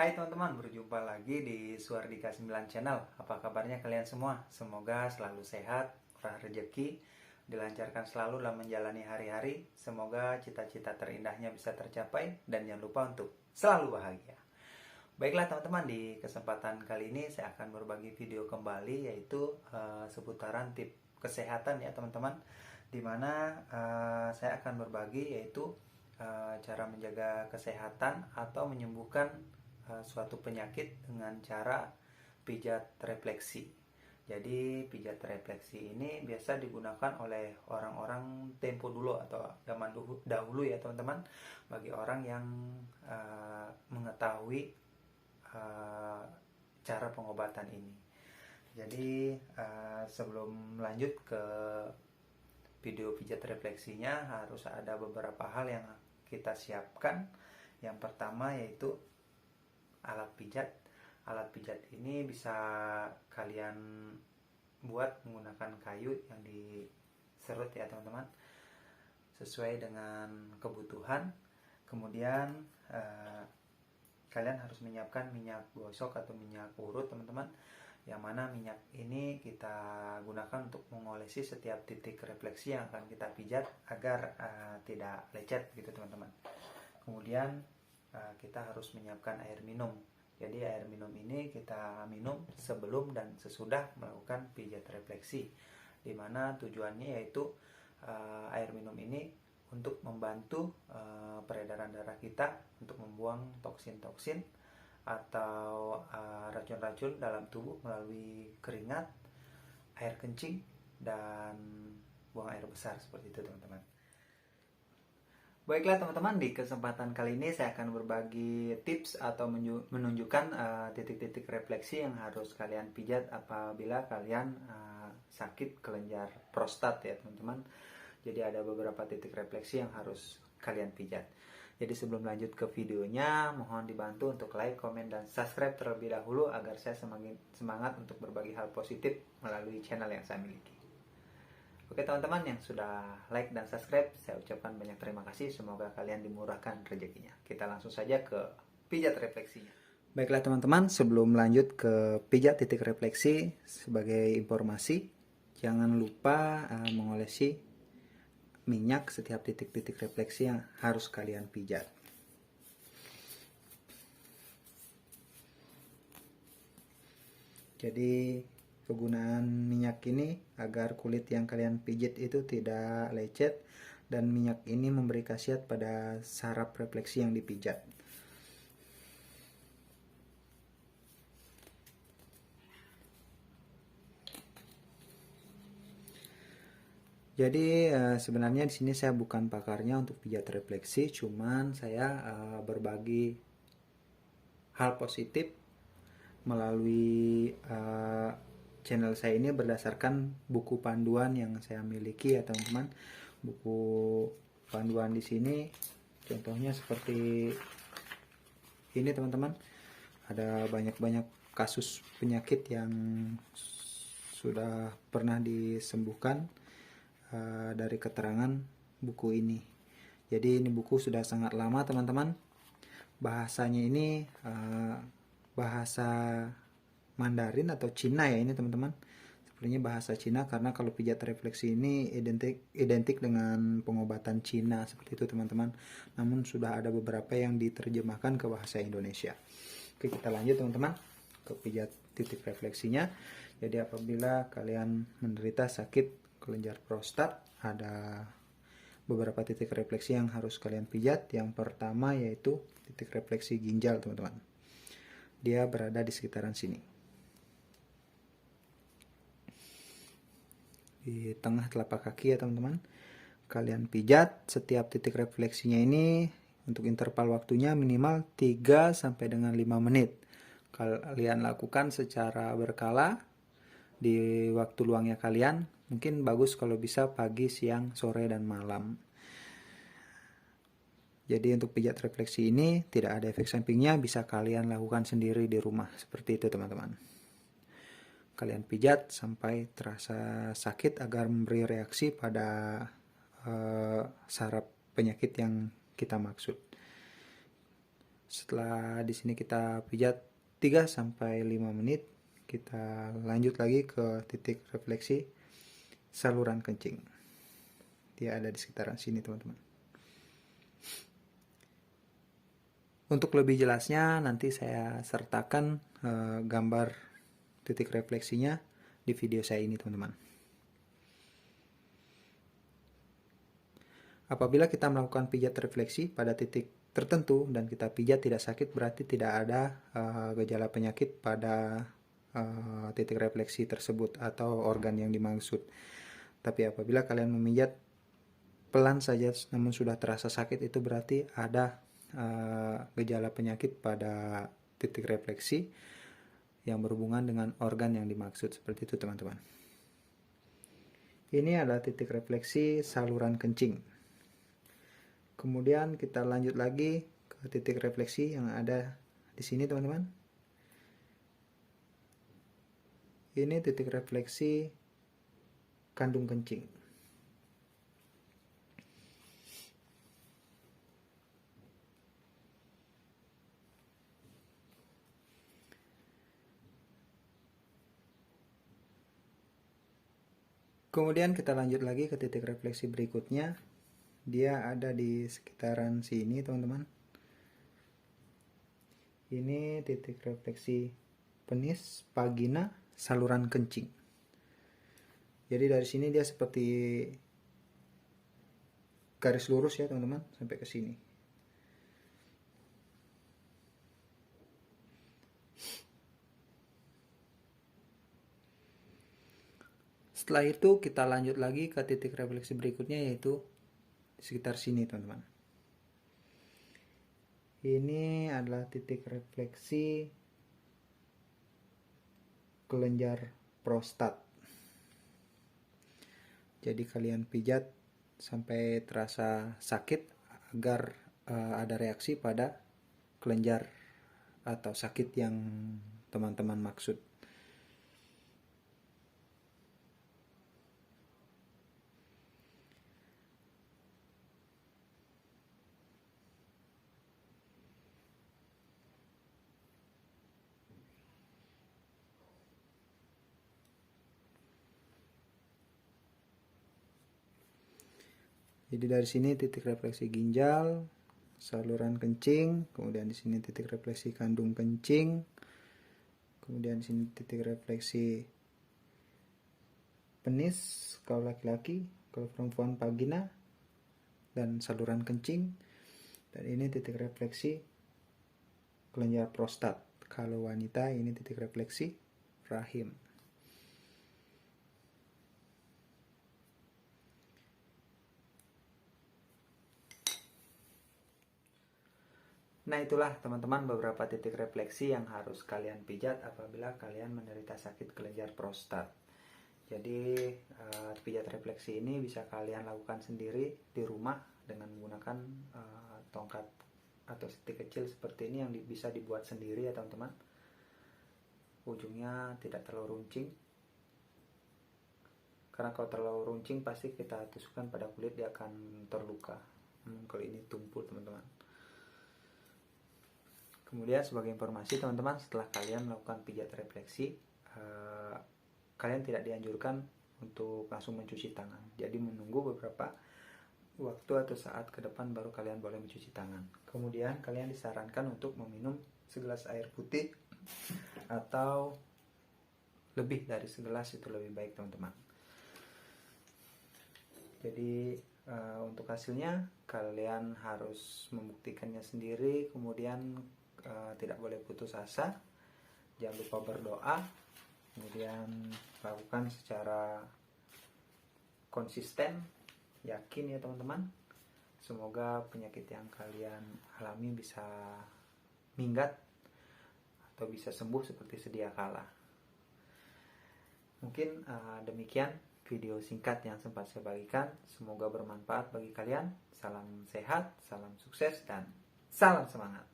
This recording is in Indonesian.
Hai teman-teman, berjumpa lagi di Suardika 9 Channel. Apa kabarnya kalian semua? Semoga selalu sehat, murah rezeki, dilancarkan selalu dalam menjalani hari-hari. Semoga cita-cita terindahnya bisa tercapai dan jangan lupa untuk selalu bahagia. Baiklah teman-teman, di kesempatan kali ini saya akan berbagi video kembali yaitu seputaran tips kesehatan ya teman-teman. Dimana saya akan berbagi yaitu cara menjaga kesehatan atau menyembuhkan suatu penyakit dengan cara pijat refleksi. Jadi pijat refleksi ini biasa digunakan oleh orang-orang tempo dulu atau zaman dahulu ya teman-teman, bagi orang yang mengetahui cara pengobatan ini. Jadi sebelum lanjut ke video pijat refleksinya, harus ada beberapa hal yang kita siapkan. Yang pertama yaitu alat pijat. Alat pijat ini bisa kalian buat menggunakan kayu yang diserut ya teman-teman, sesuai dengan kebutuhan. Kemudian kalian harus menyiapkan minyak gosok atau minyak urut teman-teman, yang mana minyak ini kita gunakan untuk mengolesi setiap titik refleksi yang akan kita pijat agar tidak lecet gitu teman-teman. Kemudian kita harus menyiapkan air minum. Jadi air minum ini kita minum sebelum dan sesudah melakukan pijat refleksi, dimana tujuannya yaitu air minum ini untuk membantu peredaran darah kita, untuk membuang toksin-toksin atau racun-racun dalam tubuh melalui keringat, air kencing, dan buang air besar, seperti itu teman-teman. Baiklah teman-teman, di kesempatan kali ini saya akan berbagi tips atau menunjukkan titik-titik refleksi yang harus kalian pijat apabila kalian sakit kelenjar prostat ya teman-teman. Jadi ada beberapa titik refleksi yang harus kalian pijat. Jadi sebelum lanjut ke videonya, mohon dibantu untuk like, komen, dan subscribe terlebih dahulu agar saya semakin semangat untuk berbagi hal positif melalui channel yang saya miliki. Oke teman-teman yang sudah like dan subscribe, saya ucapkan banyak terima kasih. Semoga kalian dimurahkan rezekinya. Kita langsung saja ke pijat refleksinya. Baiklah teman-teman, sebelum lanjut ke pijat titik refleksi, sebagai informasi, jangan lupa mengolesi minyak setiap titik-titik refleksi yang harus kalian pijat. Jadi kegunaan minyak ini agar kulit yang kalian pijit itu tidak lecet, dan minyak ini memberi khasiat pada saraf refleksi yang dipijat. Jadi sebenarnya di sini saya bukan pakarnya untuk pijat refleksi, cuman saya berbagi hal positif melalui channel saya ini berdasarkan buku panduan yang saya miliki ya teman-teman. Buku panduan di sini contohnya seperti ini teman-teman. Ada banyak-banyak kasus penyakit yang sudah pernah disembuhkan dari keterangan buku ini. Jadi ini buku sudah sangat lama teman-teman. Bahasanya ini bahasa Mandarin atau Cina ya ini teman-teman. Sepertinya bahasa Cina, karena kalau pijat refleksi ini identik dengan pengobatan Cina seperti itu teman-teman. Namun sudah ada beberapa yang diterjemahkan ke bahasa Indonesia. Oke, kita lanjut teman-teman ke pijat titik refleksinya. Jadi apabila kalian menderita sakit kelenjar prostat, ada beberapa titik refleksi yang harus kalian pijat. Yang pertama yaitu titik refleksi ginjal teman-teman. Dia berada di sekitaran sini, di tengah telapak kaki ya teman-teman. Kalian pijat setiap titik refleksinya ini untuk interval waktunya minimal 3 sampai dengan 5 menit. Kalian lakukan secara berkala di waktu luangnya kalian. Mungkin bagus kalau bisa pagi, siang, sore, dan malam. Jadi untuk pijat refleksi ini tidak ada efek sampingnya, bisa kalian lakukan sendiri di rumah seperti itu teman-teman. Kalian pijat sampai terasa sakit agar memberi reaksi pada saraf penyakit yang kita maksud. Setelah di sini kita pijat 3 sampai 5 menit, kita lanjut lagi ke titik refleksi saluran kencing. Dia ada di sekitaran sini, teman-teman. Untuk lebih jelasnya nanti saya sertakan gambar titik refleksinya di video saya ini, teman-teman. Apabila kita melakukan pijat refleksi pada titik tertentu dan kita pijat tidak sakit, berarti tidak ada gejala penyakit pada titik refleksi tersebut atau organ yang dimaksud. Tapi apabila kalian memijat pelan saja namun sudah terasa sakit, itu berarti ada gejala penyakit pada titik refleksi yang berhubungan dengan organ yang dimaksud. Seperti itu, teman-teman. Ini adalah titik refleksi saluran kencing. Kemudian kita lanjut lagi ke titik refleksi yang ada di sini, teman-teman. Ini titik refleksi kandung kencing. Kemudian kita lanjut lagi ke titik refleksi berikutnya. Dia ada di sekitaran sini, teman-teman. Ini titik refleksi penis, vagina, saluran kencing. Jadi dari sini dia seperti garis lurus ya, teman-teman, sampai ke sini. Setelah itu kita lanjut lagi ke titik refleksi berikutnya, yaitu sekitar sini, teman-teman. Ini adalah titik refleksi kelenjar prostat. Jadi kalian pijat sampai terasa sakit agar ada reaksi pada kelenjar atau sakit yang teman-teman maksud. Jadi dari sini titik refleksi ginjal, saluran kencing, kemudian di sini titik refleksi kandung kencing, kemudian di sini titik refleksi penis kalau laki-laki, kalau perempuan vagina, dan saluran kencing. Dan ini titik refleksi kelenjar prostat. Kalau wanita ini titik refleksi rahim. Nah, itulah teman-teman beberapa titik refleksi yang harus kalian pijat apabila kalian menderita sakit kelenjar prostat. Jadi pijat refleksi ini bisa kalian lakukan sendiri di rumah dengan menggunakan tongkat atau stick kecil seperti ini yang bisa dibuat sendiri ya, teman-teman. Ujungnya tidak terlalu runcing, karena kalau terlalu runcing pasti kita tusukkan pada kulit, dia akan terluka. Kalau ini tumpul, teman-teman. Kemudian sebagai informasi, teman-teman, setelah kalian melakukan pijat refleksi, kalian tidak dianjurkan untuk langsung mencuci tangan. Jadi menunggu beberapa waktu atau saat ke depan baru kalian boleh mencuci tangan. Kemudian kalian disarankan untuk meminum segelas air putih atau lebih dari segelas, itu lebih baik, teman-teman. Jadi untuk hasilnya kalian harus membuktikannya sendiri. Kemudian tidak boleh putus asa, jangan lupa berdoa, kemudian lakukan secara konsisten, yakin ya, teman-teman. Semoga penyakit yang kalian alami bisa minggat atau bisa sembuh seperti sedia kala. Mungkin demikian video singkat yang sempat saya bagikan. Semoga bermanfaat bagi kalian. Salam sehat, salam sukses, dan salam semangat.